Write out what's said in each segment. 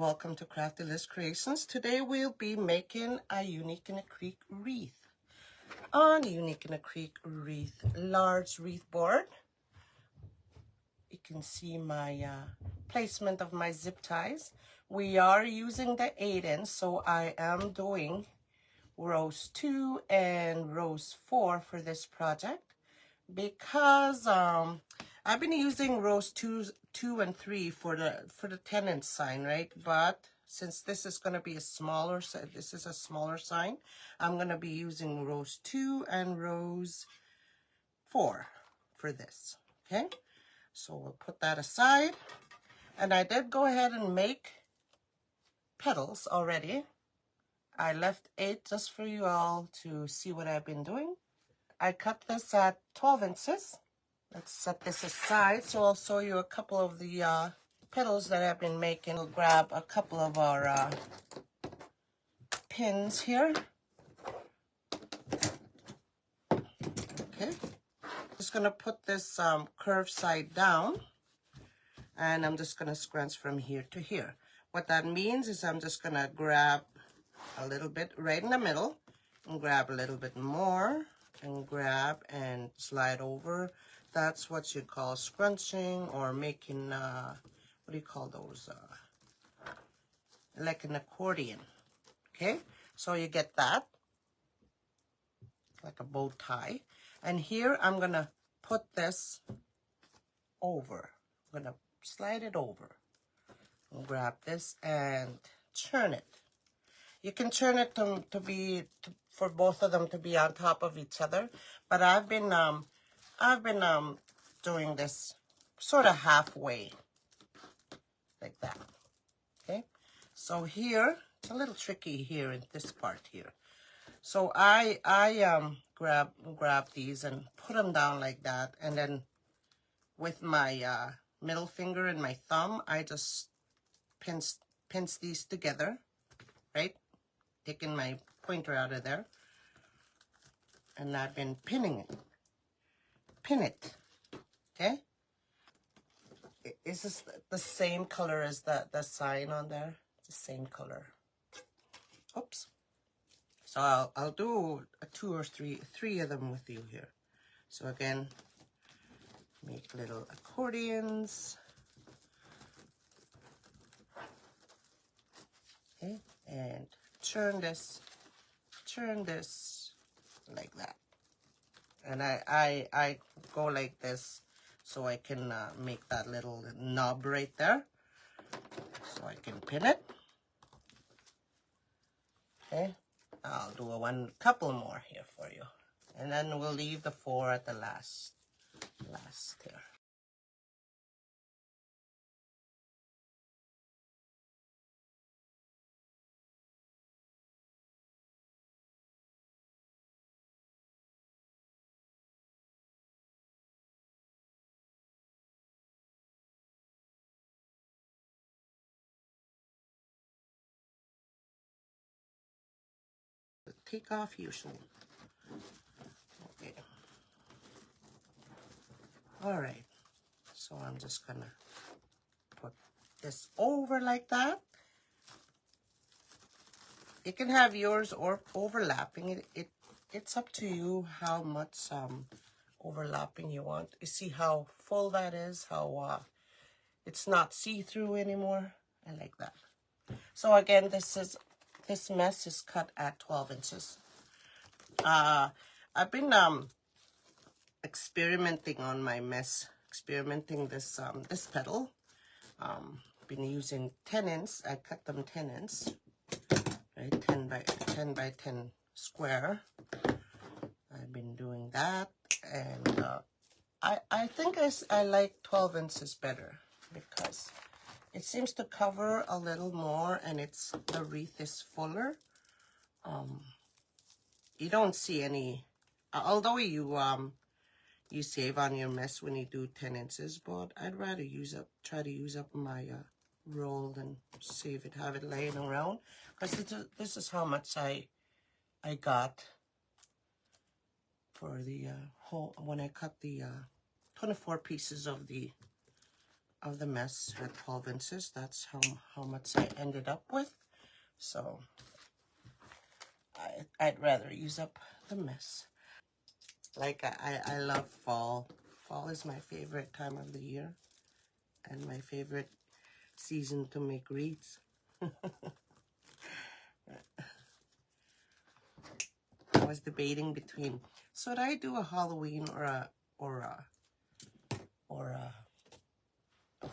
Welcome to Crafty Creations. Today we'll be making a Unique in a Creek wreath. On Unique in a Creek wreath, large wreath board. You can see my placement of my zip ties. We are using the 8-inch, so I am doing rows 2 and rows 4 for this project because I've been using rows 2 and 3 for the 10-inch sign, right? But since this is going to be a smaller sign, I'm going to be using rows 2 and rows 4 for this. Okay, so we'll put that aside. And I did go ahead and make petals already. I left 8 just for you all to see what I've been doing. I cut this at 12 inches. Let's set this aside. So I'll show you a couple of the petals that I've been making. We'll grab a couple of our pins here. Okay. Just going to put this curved side down. And I'm just going to scrunch from here to here. What that means is I'm just going to grab a little bit right in the middle. And grab a little bit more. And grab and slide over. That's what you call scrunching or making, what do you call those? Like an accordion. Okay, so you get that. Like a bow tie. And here I'm going to put this over. I'm going to slide it over. And grab this and turn it. You can turn it for both of them to be on top of each other. But I've been doing this sort of halfway, like that. Okay, so here it's a little tricky here in this part here. So I grab these and put them down like that, and then with my middle finger and my thumb, I just pinch these together, right? Taking my pointer out of there, and I've been pinning it. Pin it. Okay. Is this the same color as the sign on there? It's the same color. Oops. So I'll do 2 or 3 of them with you here. So again, make little accordions. Okay, and turn this like that. And I go like this so I can make that little knob right there. So I can pin it. Okay, I'll do couple more here for you. And then we'll leave the 4 at the last here. Take off your shoe. Okay. All right. So I'm just gonna put this over like that. You can have yours or overlapping. It's up to you how much overlapping you want. You see how full that is? How it's not see-through anymore. I like that. So again, this mess is cut at 12 inches. I've been experimenting on my mess, experimenting this petal. Been using 10-inch. I cut them 10-inch, right? 10 by 10 square. I've been doing that, and I think I like 12 inches better because it seems to cover a little more, and the wreath is fuller. You don't see any, although you save on your mess when you do 10 inches, but I'd rather try to use up my roll and save it, have it laying around, because this is how much I got for the whole, when I cut the 24 pieces of the of the mess at 12 inches. That's how much I ended up with. So I'd rather use up the mess. Like I love fall. Fall is my favorite time of the year and my favorite season to make wreaths. I was debating between, should I do a Halloween or a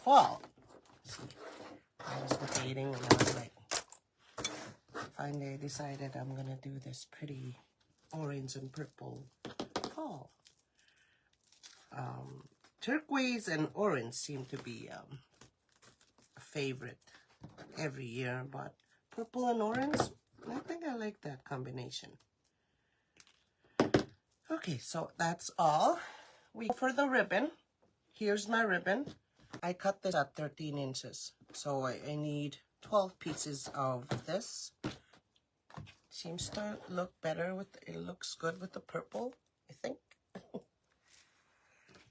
fall? See, I was debating and I was like, finally I decided I'm gonna do this pretty orange and purple fall. Turquoise and orange seem to be a favorite every year, but purple and orange, I think I like that combination. Okay, so that's all. We go for the ribbon. Here's my ribbon. I cut this at 13 inches, so I need 12 pieces of this. Seems to look better with, it looks good with the purple, I think.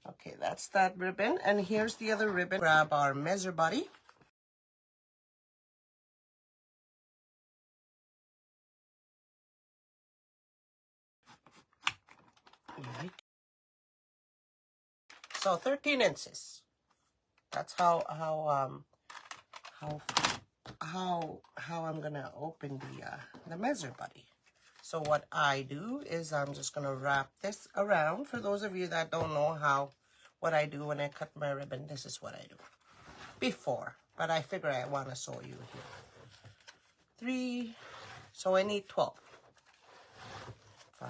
Okay, that's that ribbon. And here's the other ribbon. Grab our measure body. So 13 inches. That's how I'm gonna open the measure body. So what I do is I'm just gonna wrap this around. For those of you that don't know what I do when I cut my ribbon, this is what I do before. But I figure I want to show you here. 3. So I need 12. 5,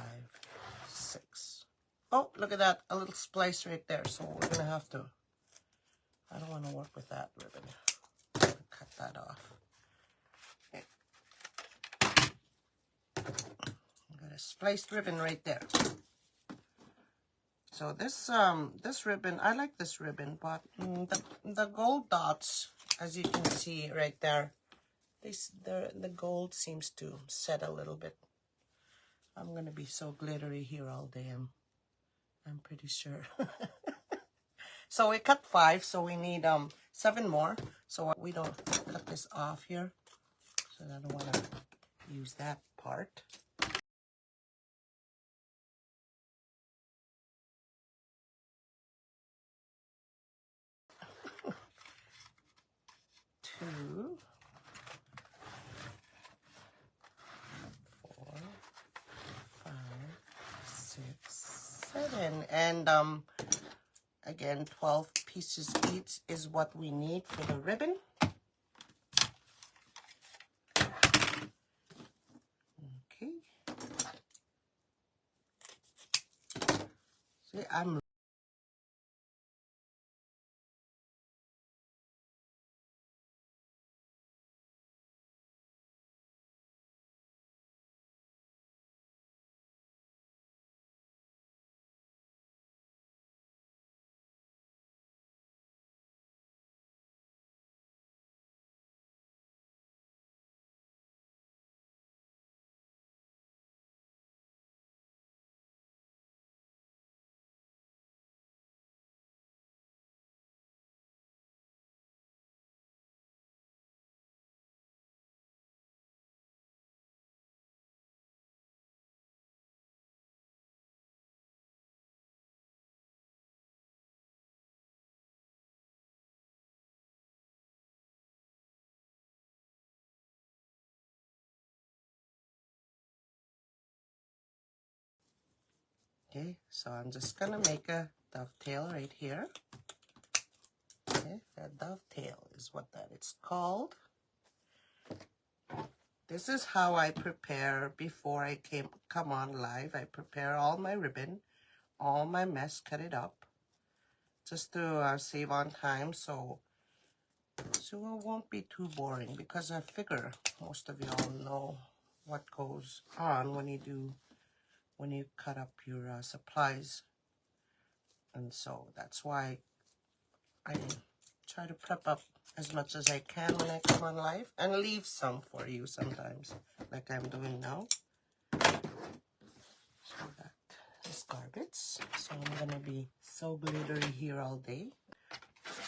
6. Oh, look at that, a little splice right there. So we're gonna have to. I don't want to work with that ribbon. I'm gonna cut that off. Okay. Got a spliced ribbon right there. So this this ribbon, I like this ribbon, but the gold dots, as you can see right there, the gold seems to set a little bit. I'm gonna be so glittery here all day. I'm pretty sure. So we cut 5, so we need 7 more. So we don't cut this off here. So I don't want to use that part. Two, 4, 5, 6, 7, and again 12 pieces each is what we need for the ribbon. Okay. See, I'm okay. So I'm just gonna make a dovetail right here. Okay, that dovetail is what that is called. This is how I prepare before I come on live. I prepare all my ribbon, all my mess, cut it up, just to save on time, so it won't be too boring, because I figure most of y'all know what goes on when you cut up your supplies, and so that's why I try to prep up as much as I can when I come on live, and leave some for you sometimes, like I'm doing now. So that is garbage. So I'm gonna be so glittery here all day.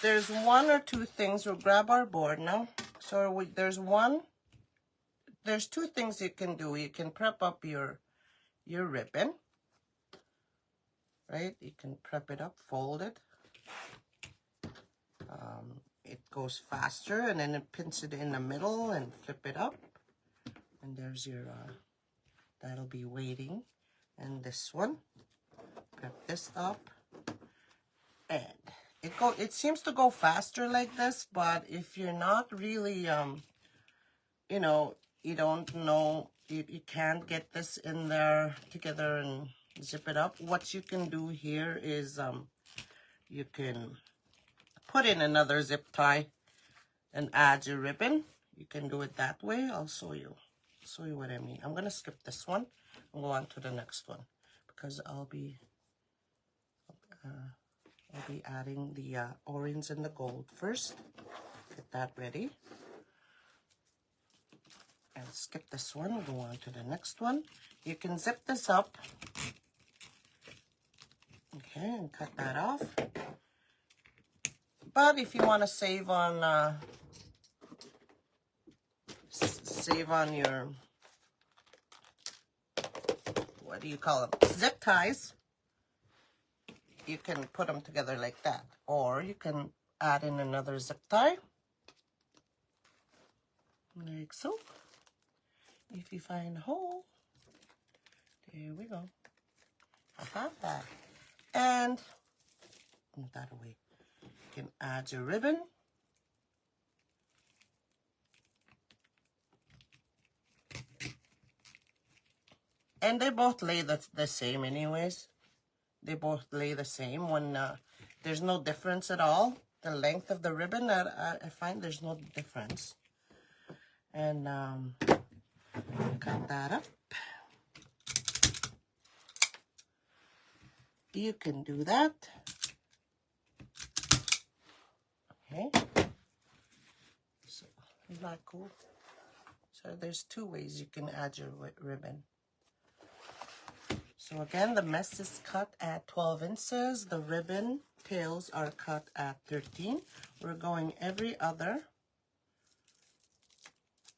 there's one or two things. We'll grab our board now. So there's two things you can do. You can prep up your ribbon, right? You can prep it up, fold it. It goes faster, and then it pins it in the middle and flip it up. And there's your, that'll be waiting. And this one, prep this up. And it seems to go faster like this, but if you're not really, you know, you don't know, you can't get this in there together and zip it up. What you can do here is you can put in another zip tie and add your ribbon. You can do it that way. I'll show you what I mean. I'm gonna skip this one and go on to the next one because I'll be adding the orange and the gold first. Get that ready. And skip this one. We'll go on to the next one. You can zip this up. Okay, and cut that off. But if you want to save on your, what do you call them? Zip ties. You can put them together like that. Or you can add in another zip tie. Like so. If you find a hole, there we go. I have that. And move that away. You can add your ribbon. And they both lay the same anyways. They both lay the same when there's no difference at all. The length of the ribbon, I find there's no difference. And cut that up. You can do that. Okay. So, isn't that cool? So there's two ways you can add your ribbon. So again, the mess is cut at 12 inches. The ribbon tails are cut at 13. We're going every other.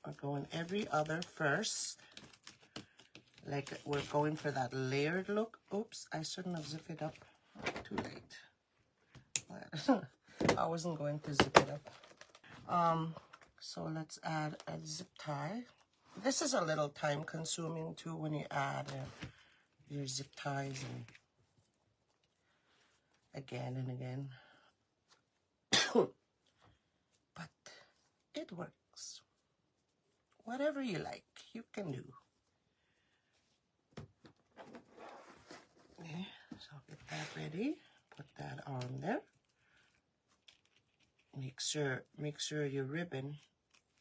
We're going every other first. Like we're going for that layered look. Oops, I shouldn't have zipped it up. Too late. I wasn't going to zip it up. So let's add a zip tie. This is a little time consuming too when you add your zip ties and again and again. But it works. Whatever you like, you can do. Okay, so get that ready. Put that on there. Make sure your ribbon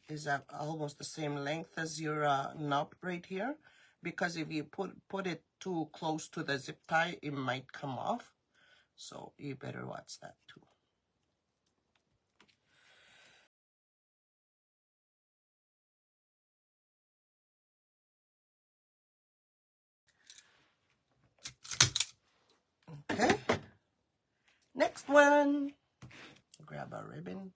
is at almost the same length as your knob right here, because if you put it too close to the zip tie, it might come off. So you better watch that too. Okay. Next one. Grab our ribbon.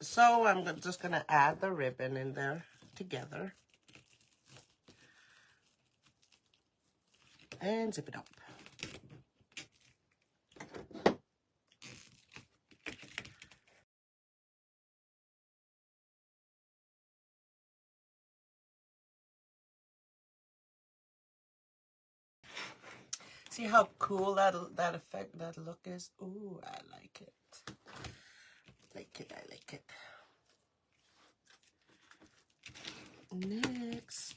So I'm just going to add the ribbon in there together. And zip it up. See how cool that look is? Ooh, I like it. I like it. Next,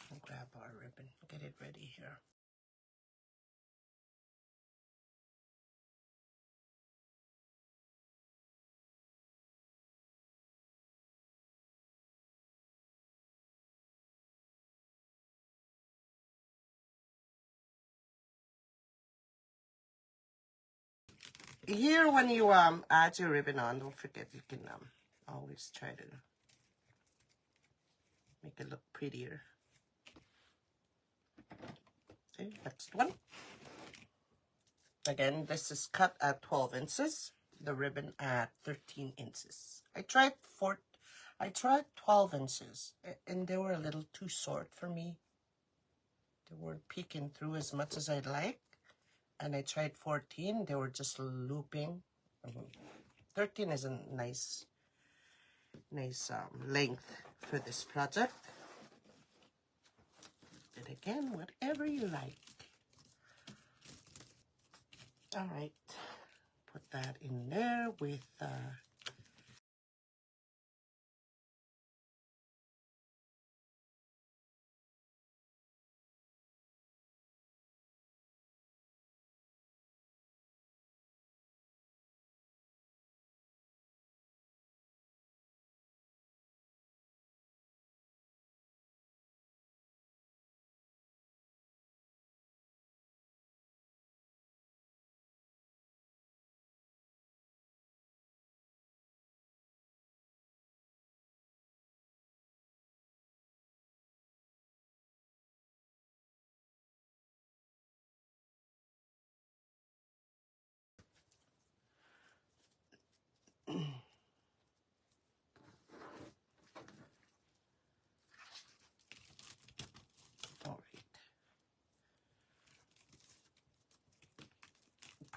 we'll grab our ribbon, get it ready here. Here, when you add your ribbon on, don't forget you can always try to make it look prettier. Next one. Again, this is cut at 12 inches. The ribbon at 13 inches. I tried 12 inches and they were a little too short for me. They weren't peeking through as much as I'd like. And I tried 14. They were just looping. 13 is a nice length for this project. But again, whatever you like. All right, put that in there with all right.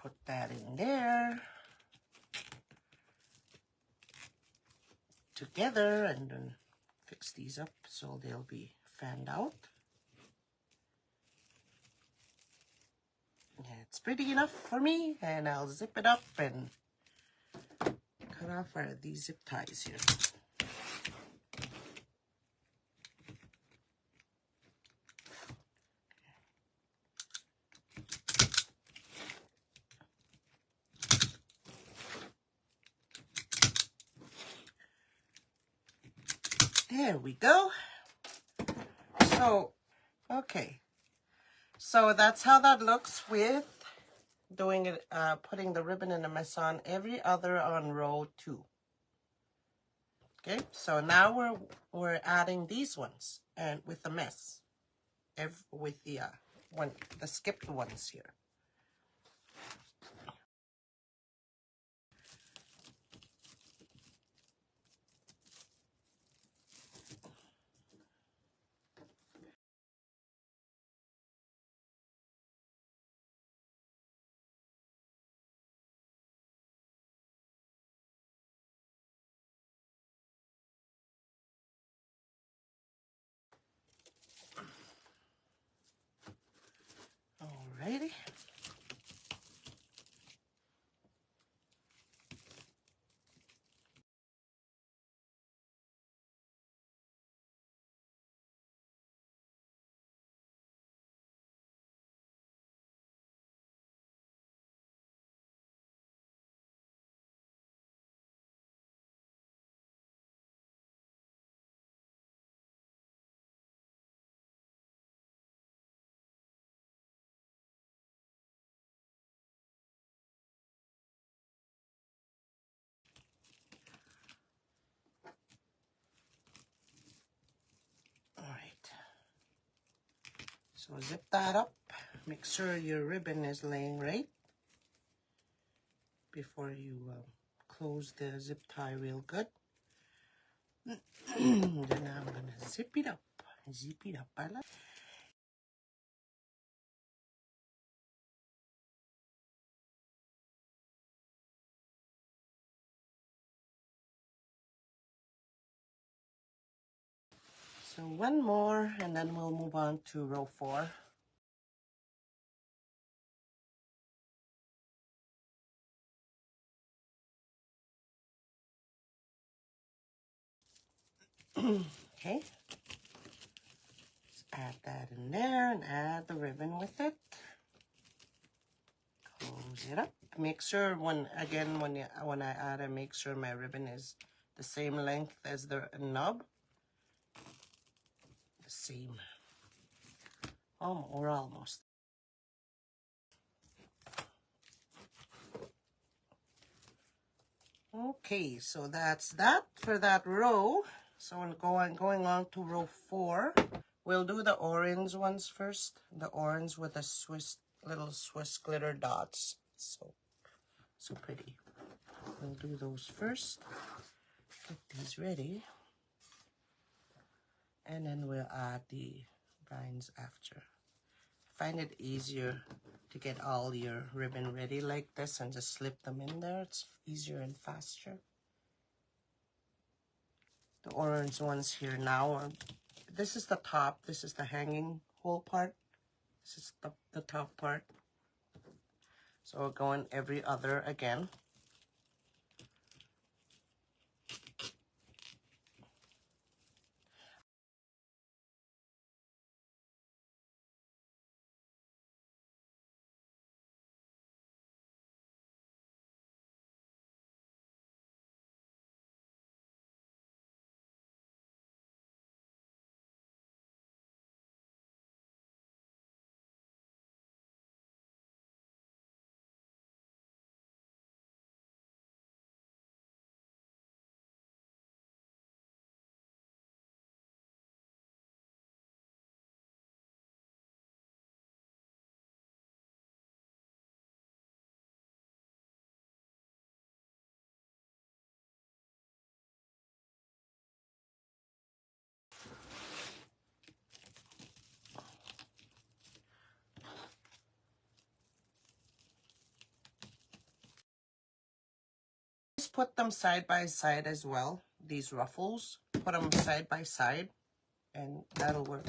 Put that in there together and then fix these up so they'll be fanned out. Yeah, it's pretty enough for me, and I'll zip it up and cut off these zip ties here. There we go. So, okay. So that's how that looks with doing it, putting the ribbon in the mess on every other on row 2. Okay, so now we're adding these ones and with the mess, with the the skipped ones here. Alrighty. Alright. So zip that up. Make sure your ribbon is laying right before you close the zip tie real good. Then I'm gonna zip it up. Zip it up. I like. So one more, and then we'll move on to row 4. Okay. Let's add that in there and add the ribbon with it. Close it up. Make sure when I add, I make sure my ribbon is the same length as the knob. The same. Or almost. Okay, so that's that for that row. So I'm going on to row 4. We'll do the orange ones first. The orange with the little Swiss glitter dots. So pretty. We'll do those first. Get these ready. And then we'll add the vines after. Find it easier to get all your ribbon ready like this and just slip them in there. It's easier and faster. The orange ones here now are, this is the top, this is the hanging whole part. This is the top part. So we're going every other again. Just put them side by side as well. These ruffles, put them side by side, and that'll work.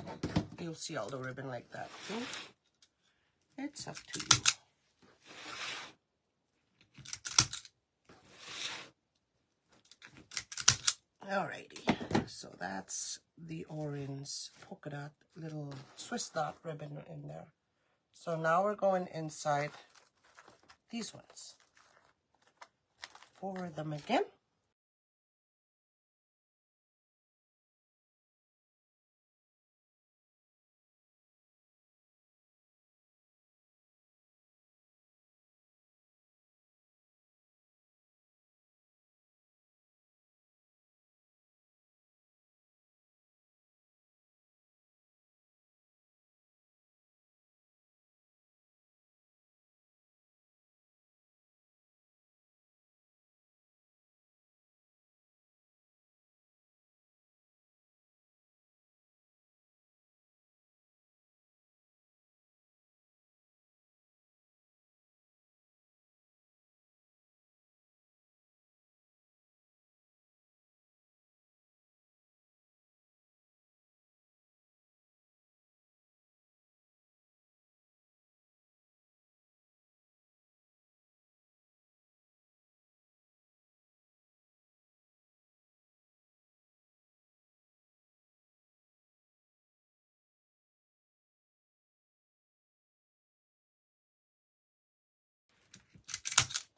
You'll see all the ribbon like that too. It's up to you. Alrighty, so that's the orange polka dot, little Swiss dot ribbon in there. So now we're going inside these ones. Forward them again.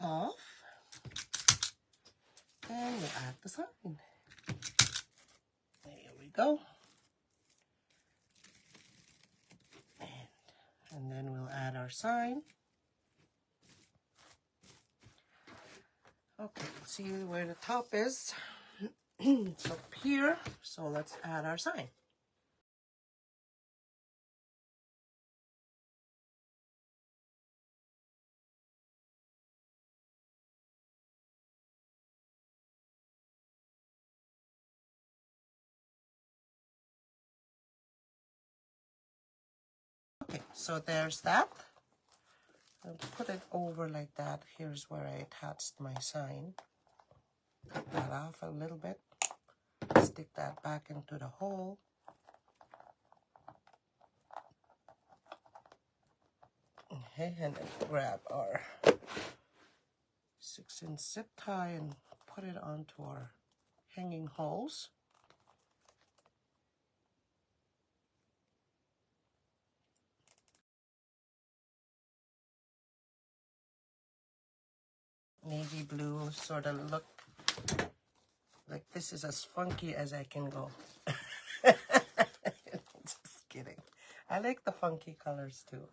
Off. And we'll add the sign. There we go. And then we'll add our sign. Okay, let's see where the top is. It's up here, so let's add our sign. Okay, so there's that. I'll put it over like that. Here's where I attached my sign. Cut that off a little bit. Stick that back into the hole. Okay, and then grab our 6-inch zip tie and put it onto our hanging holes. Navy blue sort of look. Like this is as funky as I can go. Just kidding. I like the funky colors too.